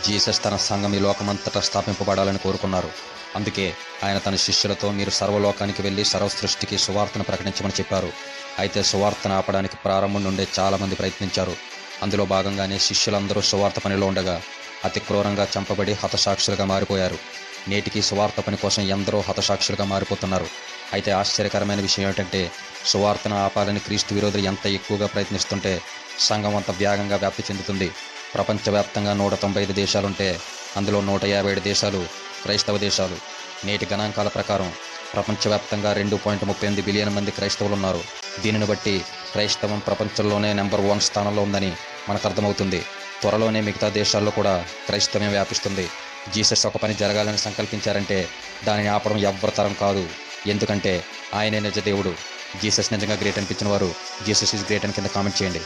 Jesus తన సంఘం ఈ లోకమంతటా స్థాపింపబడాలని కోరుకున్నారు. అందుకే ఆయన తన శిష్యులతో మీరు సర్వలోకానికి వెళ్ళి సర్వసృష్టికి సువార్తను ప్రకటించమని చెప్పారు. అయితే సువార్తను ఆపడానికి ప్రారంభం నుండే చాలామంది ప్రయత్నించారు. అందులో భాగంగానే శిష్యులందరూ సువార్త పనిలో ఉండగా అతి క్రూరంగా చంపబడి హతసాక్షులుగా మారిపోయారు. నేటికి సువార్త పని కోసం ఎందరో హతసాక్షులుగా మారిపోతున్నారు. అయితే ఆశ్చర్యకరమైన విషయం ఏమిటంటే సువార్తను ఆపాలని క్రీస్తు విరోధులు ఎంత ఎక్కువగా ప్రయత్నిస్తుంటే సంఘం అంత వేగంగా వ్యాప్తి చెందుతుంది. ప్రపంచవ్యాప్తంగా 195 దేశాలుంటే అందులో 157 దేశాలు క్రైస్తవ దేశాలు. నేటి గణాంకాల ప్రకారం ప్రపంచవ్యాప్తంగా 2.38 బిలియన్ మంది క్రైస్తవులు ఉన్నారు. దీనిని బట్టి క్రైస్తవం ప్రపంచంలోనే నెంబర్ 1 స్థానంలో ఉందని మనకు అర్థమవుతుంది. త్వరలోనే మిగతా దేశాల్లో కూడా క్రైస్తవం వ్యాపిస్తుంది. జీసస్ ఒక పని జరగాలని సంకల్పించారంటే దానిని ఆపడం ఎవ్వరి తరం కాదు. ఎందుకంటే ఆయనే నిజ దేవుడు. జీసస్ నిజంగా గ్రేట్ అనిపించిన వారు జీసస్ ఈజ్ గ్రేట్ అని కింద కామెంట్ చేయండి.